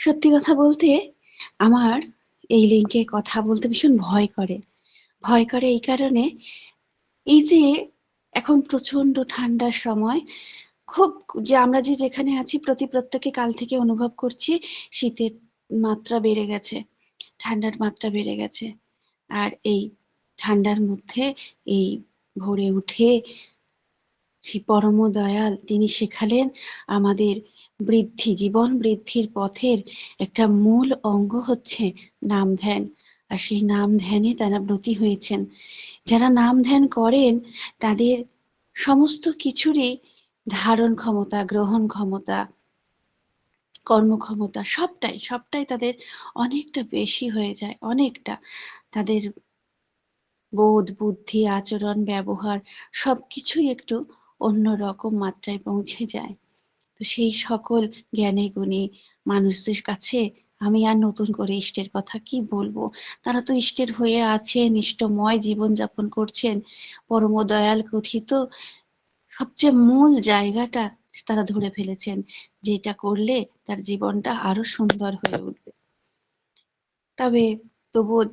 সত্যি কথা বলতে আমার এই লিঙ্কে কথা বলতে ভীষণ ভয় করে। ভয় করে এই কারণে, এই যে এখন প্রচন্ড ঠান্ডার সময়, খুব যে আমরা যেখানে আছি প্রত্যেকে কাল থেকে অনুভব করছি শীতের মাত্রা বেড়ে গেছে, ঠান্ডার মাত্রা বেড়ে গেছে। আর এই ঠান্ডার মধ্যে এই ভোরে উঠে সেই পরম দয়াল তিনি শেখালেন আমাদের জীবন বৃদ্ধির পথের একটা মূল অঙ্গ হচ্ছে নাম ধ্যান। আর সেই নাম ধ্যানে তারা ব্রতী হয়েছেন। যারা নাম ধ্যান করেন তাদের সমস্ত কিছুরই ধারণ ক্ষমতা, গ্রহণ ক্ষমতা, কর্মক্ষমতা সবটাই তাদের অনেকটা বেশি হয়ে যায়। অনেকটা তাদের বোধ, বুদ্ধি, আচরণ, ব্যবহার সবকিছুই একটু অন্যরকম মাত্রায় পৌঁছে যায়। তো সেই সকল জ্ঞানী গুণী মানুষদের কাছে আমি আর নতুন করে ইষ্টের কথা কি বলবো? তারা তো ইষ্টের হয়ে আছেন, ইষ্টময় জীবনযাপন করছেন। পরম দয়াল কথিত সবচেয়ে মূল জায়গাটা তারা ধরে ফেলেছেন, যেটা করলে তার জীবনটা আরো সুন্দর হয়ে উঠবে। তবে তবুও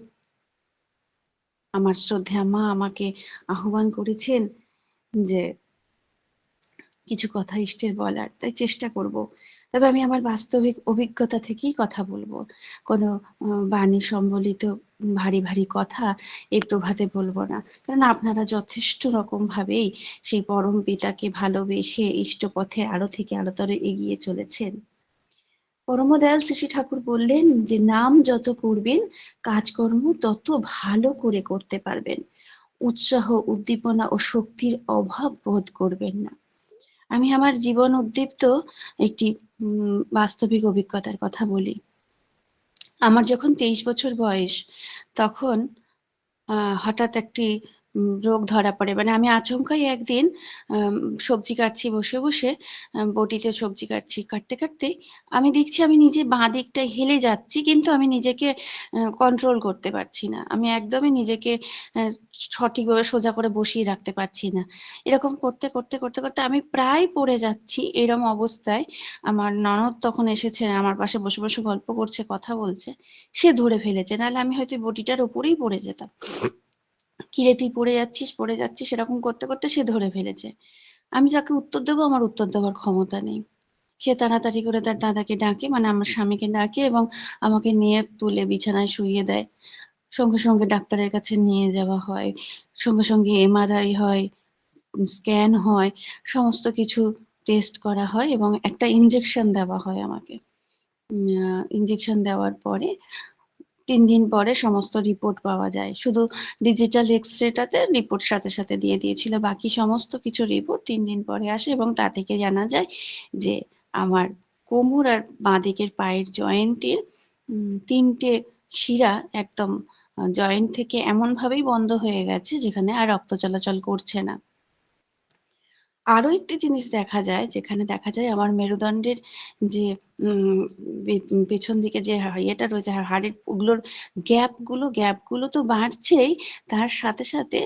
আমার শ্রদ্ধেয়া মা আমাকে আহ্বান করেছেন যে কিছু কথা ইষ্টের বলার, তাই চেষ্টা করব। তবে আমি আমার বাস্তবিক অভিজ্ঞতা থেকেই কথা বলবো। কোনো বাণী সম্বলিত ভারী ভারী কথা এই প্রভাতে বলবো না, কারণ আপনারা যথেষ্ট রকম ভাবেই সেই পরম পিতাকে ভালোবেসে ইষ্ট পথে আরো থেকে আরোতর এগিয়ে চলেছেন। পরমদয়াল শ্রী ঠাকুর বললেন যে নাম যত করবেন কাজকর্ম তত ভালো করে করতে পারবেন, উৎসাহ, উদ্দীপনা ও শক্তির অভাব বোধ করবেন না। আমি আমার জীবন উদ্দীপ্ত একটি বাস্তবিক অভিজ্ঞতার কথা বলি। আমার যখন 23 বছর বয়স, তখন হঠাৎ একটি রোগ ধরা পড়ে। মানে আমি আচমকাই একদিন আম সবজি কাটছি বসে, বসে বটিতে সবজি কাটছি। কাটতে, কাটতেই আমি দেখছি আমি নিজে বাঁ দিকটায় হেলে যাচ্ছি, কিন্তু আমি নিজেকে কন্ট্রোল করতে পারছি না। আমি একদমই নিজেকে সঠিকভাবে সোজা করে বসিয়ে রাখতে পারছি না। এরকম করতে, করতে, করতে, করতে আমি প্রায় পড়ে যাচ্ছি। এরম অবস্থায় আমার ননদ তখন এসেছে, আমার পাশে বসে, বসে গল্প করছে, কথা বলছে। সে ধরে ফেলেছে, নাহলে আমি হয়তো বটিটার ওপরেই পড়ে যেতাম। কিরে তুই পড়ে যাচ্ছিস, পড়ে যাচ্ছিস, এরকম করতে করতে সে ধরে ফেলেছে। আমি যাকে উত্তর দেবো আমার উত্তর দেওয়ার ক্ষমতা নেই। সে তাড়াতাড়ি করে তার দাদাকে ডাকে, মানে আমার স্বামীকে ডাকে, এবং আমাকে নিয়ে তুলে বিছানায় শুইয়ে দেয়। সঙ্গে সঙ্গে ডাক্তারের কাছে নিয়ে যাওয়া হয়, সঙ্গে সঙ্গে এমআরআই হয়, স্ক্যান হয়, সমস্ত কিছু টেস্ট করা হয় এবং একটা ইঞ্জেকশন দেওয়া হয় আমাকে। ইঞ্জেকশন দেওয়ার পরে ৩ দিন পরে সমস্ত রিপোর্ট পাওয়া যায়। শুধু ডিজিটাল এক্স-রেটাতে রিপোর্ট সাথে, সাথে দিয়ে দিয়েছিল। বাকি সমস্ত কিছু রিপোর্ট ৩ দিন পরে আসে এবং তা থেকে জানা যায় যে আমার কোমর আর বাঁদিকের পায়ের জয়েন্টের ৩ টে শিরা একদম জয়েন্ট থেকে এমনভাবেই বন্ধ হয়ে গেছে যেখানে আর রক্ত চলাচল করছে না। আরো একটি জিনিস দেখা যায়, যেখানে দেখা যায় আমার মেরুদণ্ডের যে উম পেছন দিকে যে ইয়েটা রয়েছে, হাড়ের ওগুলোর গ্যাপগুলো তো বাড়ছেই, তার সাথে সাথে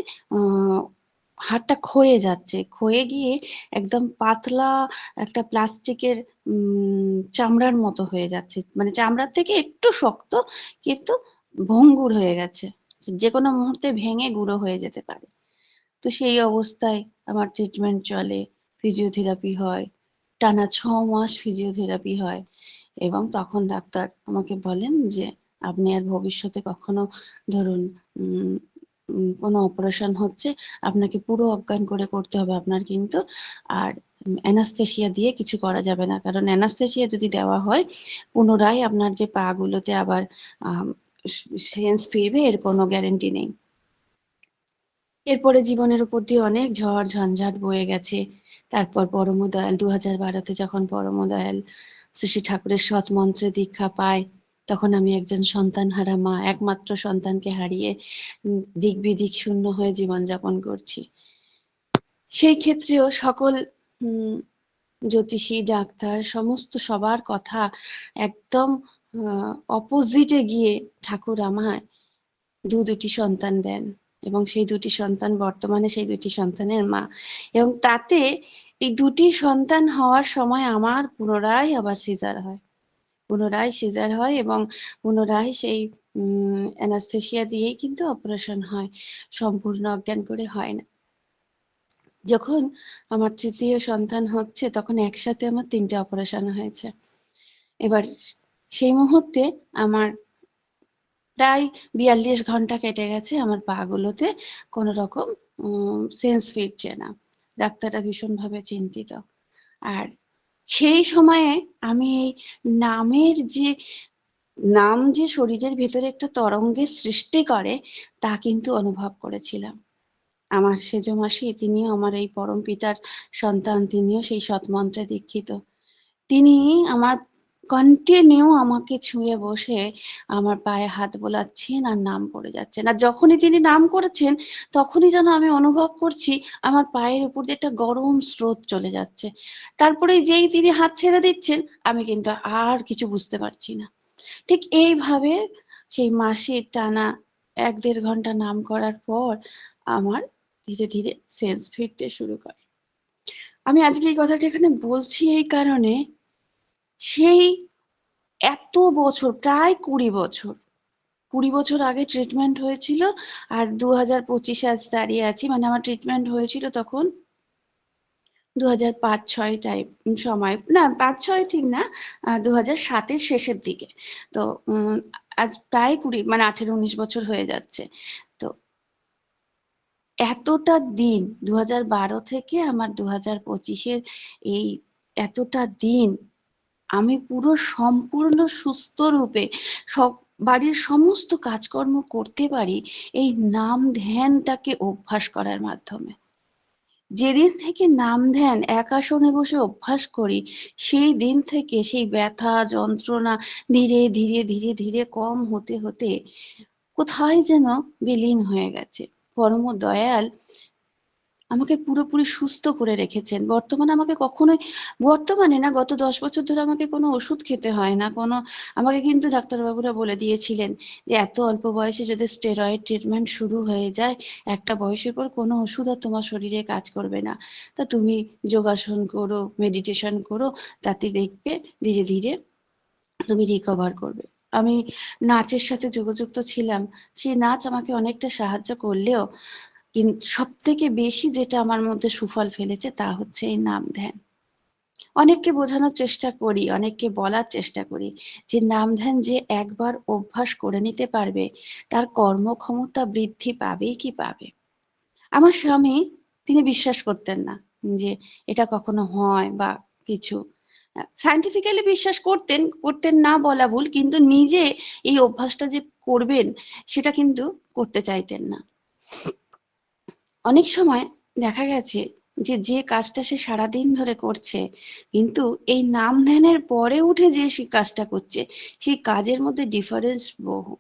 হাড়টা ক্ষয়ে যাচ্ছে। ক্ষয়ে গিয়ে একদম পাতলা একটা প্লাস্টিকের চামড়ার মতো হয়ে যাচ্ছে। মানে চামড়ার থেকে একটু শক্ত, কিন্তু ভঙ্গুর হয়ে গেছে। যেকোনো মুহূর্তে ভেঙে গুঁড়ো হয়ে যেতে পারে। তো সেই অবস্থায় আমার ট্রিটমেন্ট চলে, ফিজিওথেরাপি হয়, টানা ৬ মাস ফিজিওথেরাপি হয় এবং তখন ডাক্তার আমাকে বলেন যে আপনি আর ভবিষ্যতে কখনো, ধরুন কোনো অপারেশন হচ্ছে, আপনাকে পুরো অজ্ঞান করে করতে হবে আপনার কিন্তু, আর অ্যানাস্থেসিয়া দিয়ে কিছু করা যাবে না, কারণ অ্যানাস্থেসিয়া যদি দেওয়া হয় পুনরায় আপনার যে পা গুলোতে আবার সেন্স ফিরবে এর কোনো গ্যারেন্টি নেই। এরপরে জীবনের উপর দিয়ে অনেক ঝড় ঝঞ্ঝাট বয়ে গেছে। তারপর পরম দয়াল 2012-তে যখন পরম দয়াল শ্রী ঠাকুরের সৎ মন্ত্রে দীক্ষা পায়, তখন আমি একজন সন্তানহারা মা, একমাত্র সন্তানকে হারিয়ে দিক বিদিক শূন্য হয়ে জীবনযাপন করছি। সেই ক্ষেত্রেও সকল জ্যোতিষী, ডাক্তার সমস্ত সবার কথা একদম অপোজিটে গিয়ে ঠাকুর আমায় দুটি সন্তান দেন এবং সেই দুটি সন্তান বর্তমানে সেই দুটি সন্তানের মা, এবং তাতে এই দুটি সন্তান হওয়ার সময় আমার পুনরায় আবার সিজার হয়। পুনরায় সিজার হয় এবং পুনরায় সেই অ্যানাস্থেসিয়া দিয়েই কিন্তু অপারেশন হয়, সম্পূর্ণ অজ্ঞান করে হয় না। যখন আমার তৃতীয় সন্তান হচ্ছে তখন একসাথে আমার 3টে অপারেশন হয়েছে। এবার সেই মুহূর্তে আমার প্রায় 42 ঘন্টা কেটে গেছে আমার পা গুলোতে কোনো রকম সেন্স ফিরছে না। ডাক্তাররা ভীষণভাবে চিন্তিত। আর সেই সময়ে আমি এই নামের যে নাম যে শরীরের ভেতরে একটা তরঙ্গের সৃষ্টি করে তা কিন্তু অনুভব করেছিলাম। আমার সেজ মাসি তিনিও আমার এই পরম পিতার সন্তান, তিনিও সেই সৎমন্ত্রে দীক্ষিত। তিনি আমার কন্টিনিউ আমাকে ছুঁয়ে বসে আমার পায়ে হাত বোলাচ্ছেন আর নাম করে যাচ্ছেন। আর যখনই তিনি নাম করেছেন তখনই যেন আমি অনুভব করছি আমার পায়ের উপর দিয়ে একটা গরম স্রোত চলে যাচ্ছে। তারপরে যেই তিনি হাত ছেড়ে দিচ্ছেন আমি কিন্তু আর কিছু বুঝতে পারছি না। ঠিক এইভাবে সেই মাসির টানা ১-১.৫ ঘন্টা নাম করার পর আমার ধীরে ধীরে সেন্স ফিরতে শুরু করে। আমি আজকে এই কথাটা এখানে বলছি এই কারণে, সেই এত বছর প্রায় ২০ বছর ২০ বছর আগে ট্রিটমেন্ট হয়েছিল আর ২০২৫ আজ দাঁড়িয়ে আছি। মানে আমার ট্রিটমেন্ট হয়েছিল তখন ২০০৫-৬ টাইপ সময়, না ৫-৬ ঠিক না, ২০০৭ এর শেষের দিকে। তো আজ প্রায় ২০ মানে ১৮-১৯ বছর হয়ে যাচ্ছে। তো এতটা দিন ২০১২ থেকে আমার ২০২৫ এর এই এতটা দিন আমি পুরো সম্পূর্ণ সুস্থ রূপে বাড়ির সমস্ত কাজকর্ম করতে পারি এই নাম ধ্যানটাকে অভ্যাস করার মাধ্যমে। যেদিন থেকে নাম ধ্যান এক আসনে বসে অভ্যাস করি সেই দিন থেকে সেই ব্যথা যন্ত্রণা ধীরে ধীরে ধীরে ধীরে কম হতে হতে কোথায় যেন বিলীন হয়ে গেছে। পরম দয়াল আমাকে পুরোপুরি সুস্থ করে রেখেছেন। বর্তমানে আমাকে কখনোই, বর্তমানে না, গত ১০ বছর ধরে আমাকে কোনো ওষুধ খেতে হয় না। আমাকে কিন্তু ডাক্তারবাবুরা বলে দিয়েছিলেন যে এত অল্প বয়সে যদি স্টেরয়েড ট্রিটমেন্ট শুরু হয়ে যায়, একটা বয়সের পর কোনো ওষুধ আর তোমার শরীরে কাজ করবে না। তা তুমি যোগাসন করো, মেডিটেশন করো, তাতে দেখবে ধীরে ধীরে তুমি রিকভার করবে। আমি নাচের সাথে যোগযুক্ত ছিলাম। সেই নাচ আমাকে অনেকটা সাহায্য করলেও সবথেকে বেশি যেটা আমার মধ্যে সুফল ফেলেছে তা হচ্ছে এই নাম ধ্যান। অনেককে বোঝানোর চেষ্টা করি, অনেককে বলার চেষ্টা করি যে নাম ধ্যান যে একবার অভ্যাস করে নিতে পারবে তার কর্মক্ষমতা বৃদ্ধি পাবেই কি পাবে। আমার স্বামী তিনি বিশ্বাস করতেন না যে এটা কখনো হয় বা কিছু। সায়েন্টিফিক্যালি বিশ্বাস করতেন, করতেন না বলা ভুল, কিন্তু নিজে এই অভ্যাসটা যে করবেন সেটা কিন্তু করতে চাইতেন না। অনেক সময় দেখা গেছে যে কাজটা সে সারাদিন ধরে করছে কিন্তু এই নাম ধ্যানের পরে উঠে যে সে কাজটা করছে সেই কাজের মধ্যে ডিফারেন্স বহু।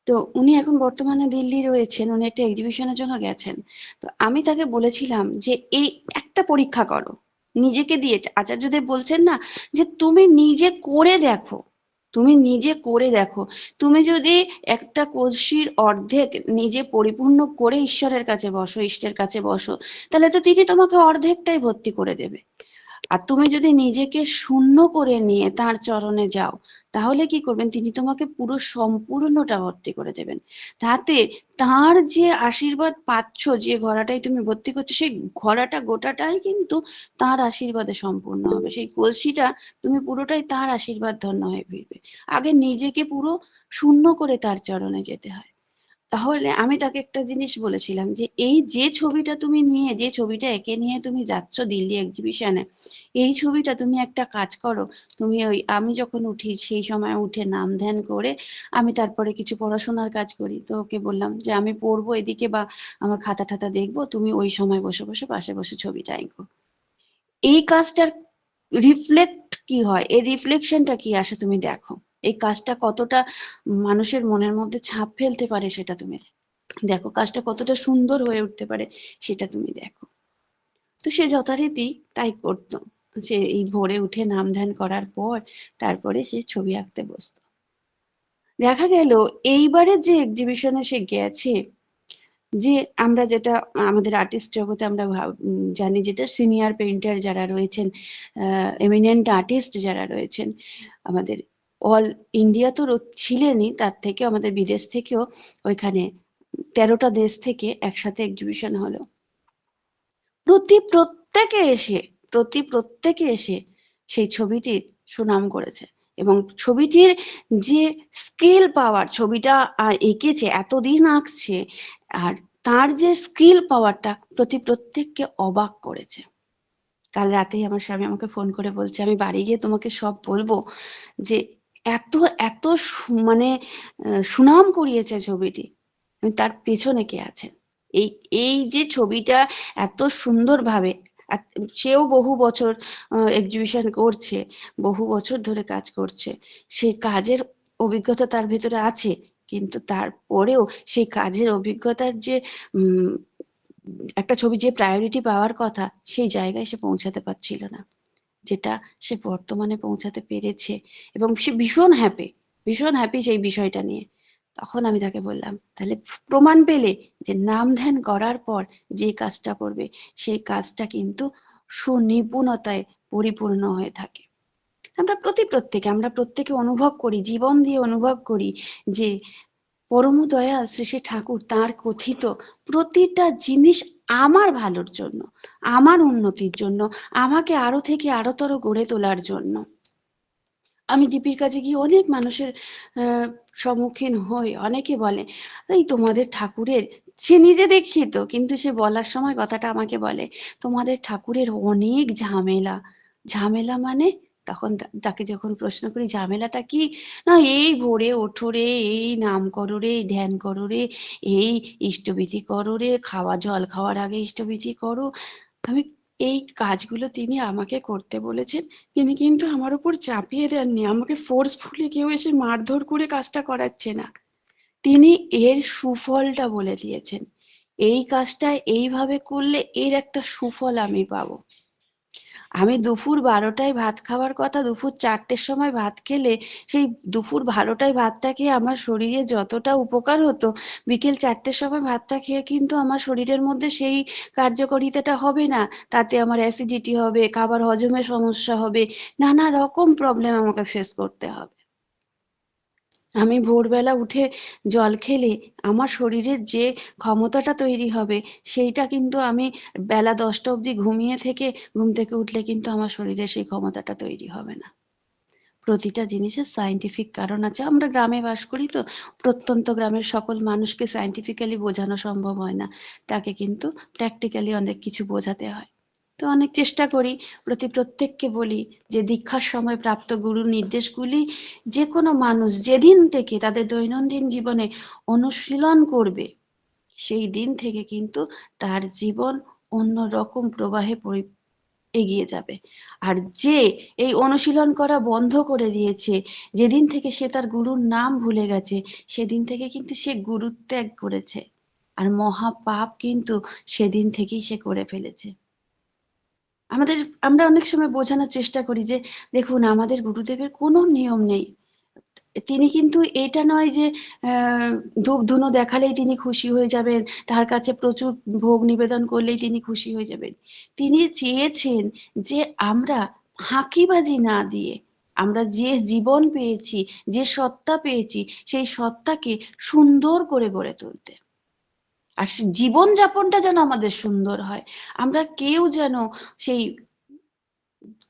তো উনি এখন বর্তমানে দিল্লি রয়েছেন, উনি একটা এক্সিবিশনের জন্য গেছেন। তো আমি তাকে বলেছিলাম যে এই একটা পরীক্ষা করো নিজেকে দিয়ে। আচার্যদেব বলছেন না যে তুমি নিজে করে দেখো, তুমি নিজে করে দেখো। তুমি যদি একটা কলসির অর্ধেক নিজে পরিপূর্ণ করে ঈশ্বরের কাছে বসো, ইষ্টের কাছে বসো, তাহলে তো তিনি তোমাকে অর্ধেকটাই ভর্তি করে দেবে। আর তুমি যদি নিজেকে শূন্য করে নিয়ে তার চরণে যাও তাহলে কি করবেন, তিনি তোমাকে পুরো সম্পূর্ণটা ভর্তি করে দেবেন। তাতে তার যে আশীর্বাদ পাচ্ছ, যে ঘোড়াটাই তুমি ভর্তি করছো সেই ঘোড়াটা গোটাটাই কিন্তু তার আশীর্বাদে সম্পূর্ণ হবে। সেই কলসিটা তুমি পুরোটাই তার আশীর্বাদ ধন্য হয়ে ফিরবে। আগে নিজেকে পুরো শূন্য করে তার চরণে যেতে হয়। তাহলে আমি তাকে একটা জিনিস বলেছিলাম যে এই যে ছবিটা তুমি নিয়ে, যে ছবিটা এঁকে নিয়ে তুমি যাচ্ছ দিল্লি এক্সিবিশনে, এই ছবিটা তুমি একটা কাজ করো। তুমি আমি যখন উঠি সেই সময় উঠে নাম ধ্যান করে আমি তারপরে কিছু পড়াশোনার কাজ করি। তো ওকে বললাম যে আমি পড়বো এদিকে বা আমার খাতা ঠাতা দেখবো, তুমি ওই সময় বসে বসে পাশে বসে ছবিটা আঁকো। এই কাজটার রিফ্লেক্ট কি হয়, এই রিফ্লেকশনটা কি আসে তুমি দেখো। এই কাজটা কতটা মানুষের মনের মধ্যে ছাপ ফেলতে পারে সেটা তুমি দেখো, কাজটা কতটা সুন্দর হয়ে উঠতে পারে সেটা তুমি দেখো। তো সে যথারীতি তাই করতো। সে এই ভোরে উঠে নাম ধ্যান করার পর তারপরে সে ছবি আঁকতে বসতো। দেখা গেল এইবারে যে এক্সিবিশনে সে গেছে যে আমরা যেটা আমাদের আর্টিস্ট জগতে আমরা জানি, যেটা সিনিয়র পেইন্টার যারা রয়েছেন, এমিনেন্ট আর্টিস্ট যারা রয়েছেন আমাদের অল ইন্ডিয়া তো ছিলেনই, তার থেকে আমাদের বিদেশ থেকেও ওইখানে 13টা দেশ থেকে একসাথে এক্সিবিশন হলো। প্রত্যেকে এসে সেই ছবিটির সুনাম করেছে, এবং ছবিটির যে স্কিল পাওয়ার, ছবিটা এঁকেছে, এতদিন আঁকছে, আর তার যে স্কিল পাওয়ারটা প্রত্যেককে অবাক করেছে। কাল রাতেই আমার স্বামী আমাকে ফোন করে বলছে, আমি বাড়ি গিয়ে তোমাকে সব বলবো, যে এত এত মানে সুনাম কুড়িয়েছে ছবিটি, তার পেছনে কে আছেন। এই এই যে ছবিটা এত সুন্দরভাবে, সেও বহু বছর এক্সিবিশন করছে, বহু বছর ধরে কাজ করছে, সেই কাজের অভিজ্ঞতা তার ভেতরে আছে, কিন্তু তারপরেও সেই কাজের অভিজ্ঞতার যে একটা ছবি যে প্রায়োরিটি পাওয়ার কথা, সেই জায়গায় সে পৌঁছাতে পারছিল না, যেটা সে বর্তমানে পৌঁছাতে পেরেছে, এবং সে ভীষণ হ্যাপি সেই বিষয়টা নিয়ে। তখন আমি তাকে বললাম, তাহলে প্রমাণ পেলে যে নাম ধ্যান করার পর যে কাজটা করবে, সেই কাজটা কিন্তু সুনিপুণতায় পরিপূর্ণ হয়ে থাকে। আমরা প্রত্যেকে অনুভব করি, জীবন দিয়ে অনুভব করি, যে পরম দয়াল শ্রী শ্রী ঠাকুর তাঁর কথিত প্রতিটা জিনিস আমার ভালোর জন্য, আমার উন্নতির জন্য, আমাকে আরো থেকে আরোতর গড়ে তোলার জন্য। আমি ডিপির কাছে গিয়ে অনেক মানুষের সম্মুখীন হই, অনেকে বলে, এই তোমাদের ঠাকুরের, সে নিজে দেখিত, কিন্তু সে বলার সময় কথাটা আমাকে বলে, তোমাদের ঠাকুরের অনেক ঝামেলা। ঝামেলা মানে? তখন তাকে যখন প্রশ্ন করি ঝামেলাটা কি, না এই ভোরে ওঠো রে, এই নাম করো রে, এই ধ্যান করো রে, এই ইষ্টবিধি করো রে, জল খাওয়ার আগে ইষ্টবিধি করো। আমি এই কাজগুলো তিনি আমাকে করতে বলেছেন, তিনি কিন্তু আমার উপর চাপিয়ে দেননি, আমাকে ফোর্সফুলি কেউ এসে মারধর করে কাজটা করাচ্ছে না, তিনি এর সুফলটা বলে দিয়েছেন, এই কাজটা এইভাবে করলে এর একটা সুফল আমি পাবো। আমি দুপুর 12টায় ভাত খাওয়ার কথা, দুপুর 4টের সময় ভাত খেলে সেই দুপুর 12টায় ভাতটা খেয়ে আমার শরীরে যতটা উপকার হতো, বিকেল 4টের সময় ভাতটা খেয়ে কিন্তু আমার শরীরের মধ্যে সেই কার্যকারিতাটা হবে না, তাতে আমার অ্যাসিডিটি হবে, খাবার হজমের সমস্যা হবে, নানা রকম প্রবলেম আমাকে ফেস করতে হবে। আমি ভোরবেলা উঠে জল খেলে আমার শরীরের যে ক্ষমতাটা তৈরি হবে, সেইটা কিন্তু আমি বেলা 10টা অবধি ঘুম থেকে উঠলে কিন্তু আমার শরীরে সেই ক্ষমতাটা তৈরি হবে না। প্রতিটা জিনিসের সায়েন্টিফিক কারণ আছে। আমরা গ্রামে বাস করি তো, প্রত্যন্ত গ্রামের সকল মানুষকে সায়েন্টিফিক্যালি বোঝানো সম্ভব হয় না, তাকে কিন্তু প্র্যাকটিক্যালি অনেক কিছু বোঝাতে হয়। তো অনেক চেষ্টা করি, প্রত্যেককে বলি যে দীক্ষার সময় প্রাপ্ত গুরুর নির্দেশগুলি যে কোনো মানুষ যেদিন থেকে তাদের দৈনন্দিন জীবনে অনুশীলন করবে, সেই দিন থেকে কিন্তু তার জীবন অন্য রকম প্রবাহে এগিয়ে যাবে। আর যে এই অনুশীলন করা বন্ধ করে দিয়েছে, যেদিন থেকে সে তার গুরুর নাম ভুলে গেছে, সেদিন থেকে কিন্তু সে গুরুত্যাগ করেছে, আর মহাপাপ কিন্তু সেদিন থেকেই সে করে ফেলেছে। আমাদের আমরা অনেক সময় বোঝানোর চেষ্টা করি যে দেখুন, আমাদের গুরুদেবের কোনো নিয়ম নেই, তিনি কিন্তু এটা নয় যে ধূপ ধুনো দেখালেই তিনি খুশি হয়ে যাবেন, তার কাছে প্রচুর ভোগ নিবেদন করলেই তিনি খুশি হয়ে যাবেন। তিনি চেয়েছেন যে আমরা ফাঁকিবাজি না দিয়ে, আমরা যে জীবন পেয়েছি, যে সত্তা পেয়েছি, সেই সত্তাকে সুন্দর করে গড়ে তুলতে। আর জীবন যাপনটা যেন আমাদের সুন্দর হয়, আমরা কেউ যেন সেই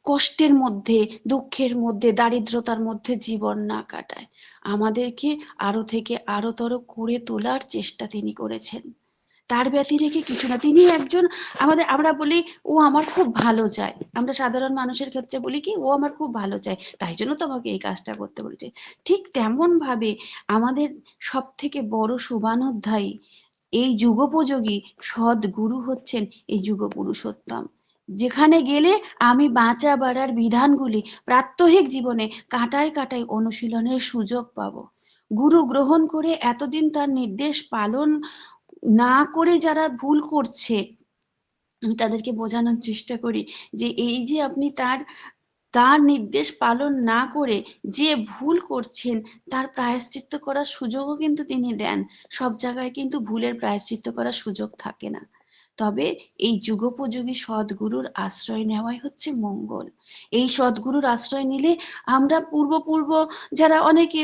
কষ্টের মধ্যে, দুঃখের মধ্যে, দারিদ্রতার মধ্যে জীবন না কাটায়। আমাদেরকে আরো থেকে আরোতর করে তোলার চেষ্টা তিনি করেছেন, তার ব্যতি রেখে কিছু না। তিনি একজন আমরা বলি ও আমার খুব ভালো চায়, আমরা সাধারণ মানুষের ক্ষেত্রে বলি কি, ও আমার খুব ভালো চায়, তাই জন্য তো আমাকে এই কাজটা করতে বলেছে। ঠিক তেমন ভাবে আমাদের সব থেকে বড় শুভানুধ্যায়ী, এই যুগোপযোগী সৎ গুরু হচ্ছেন এই যুগ পুরুষোত্তম, যেখানে গেলে আমি বাঁচা বাড়ার বিধানগুলি প্রাত্যহিক জীবনে কাঁটায় কাঁটায় অনুশীলনের সুযোগ পাবো। গুরু গ্রহণ করে এতদিন তার নির্দেশ পালন না করে যারা ভুল করছে, আমি তাদেরকে বোঝানোর চেষ্টা করি যে এই যে আপনি তার তার নির্দেশ পালন না করে যে ভুল করছেন তার প্রায়শ্চিত্ত করার সুযোগও কিন্তু তিনি দেন। সব জায়গায় কিন্তু ভুলের প্রায়শ্চিত্ত করার সুযোগ থাকে না। তবে এই যুগোপযোগী সদ্গুরুর আশ্রয় নেওয়াই হচ্ছে মঙ্গল। এই সদ্গুরুর আশ্রয় নিলে আমরা পূর্ব যারা অনেকে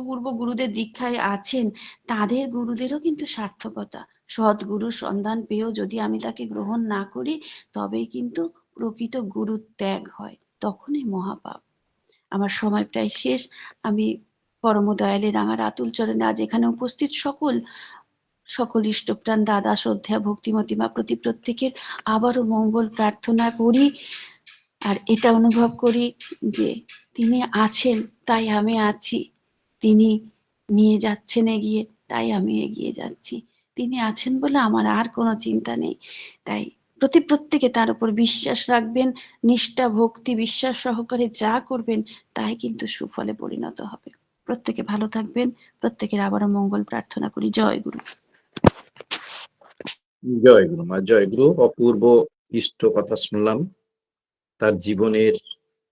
পূর্ব গুরুদের দীক্ষায় আছেন, তাদের গুরুদেরও কিন্তু সার্থকতা। সদ্গুরুর সন্ধান পেয়েও যদি আমি তাকে গ্রহণ না করি, তবেই কিন্তু প্রকৃত গুরুর ত্যাগ হয়, তখনই মহাপাপ। আমার সময় প্রায় শেষ। আমি পরম দয়ালে রাঙার আতুল চরণে আজ এখানে উপস্থিত সকল ইষ্টপ্রাণ দাদা, শ্রদ্ধা, ভক্তিমতী মা প্রতি প্রত্যেকের আবারও মঙ্গল প্রার্থনা করি। আর এটা অনুভব করি যে তিনি আছেন তাই আমি আছি, তিনি নিয়ে যাচ্ছেন এগিয়ে তাই আমি এগিয়ে যাচ্ছি, তিনি আছেন বলে আমার আর কোনো চিন্তা নেই। তাই প্রত্যেকে তার উপর বিশ্বাস রাখবেন, নিষ্ঠা ভক্তি বিশ্বাস সহকারে যা করবেন তাই কিন্তু সুফলে পরিণত হবে। প্রত্যেকে ভালো থাকবেন, প্রত্যেকের আবারও মঙ্গল প্রার্থনা করি। জয় গুরু। জয় গুরু মা, জয় গুরু। অপূর্ব ইষ্ট কথা শুনলাম, তার জীবনের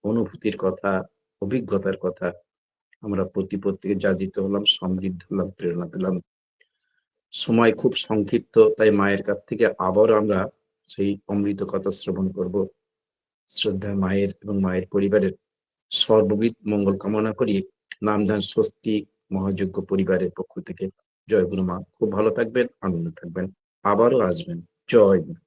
অনুভূতির কথা, অভিজ্ঞতার কথা। আমরা প্রত্যেকে যাজিত হলাম, সমৃদ্ধ হলাম, প্রেরণা পেলাম। সময় খুব সংক্ষিপ্ত, তাই মায়ের কাছ থেকে আবার আমরা সেই অমৃত কথা শ্রবণ করব। শ্রদ্ধা মায়ের এবং মায়ের পরিবারের সর্ববিধ মঙ্গল কামনা করি নামধান স্বস্তি মহাযজ্ঞ পরিবারের পক্ষ থেকে। জয় গুরু মা, খুব ভালো থাকবেন, আনন্দ থাকবেন, আবারও আসবেন। জয় গুরু।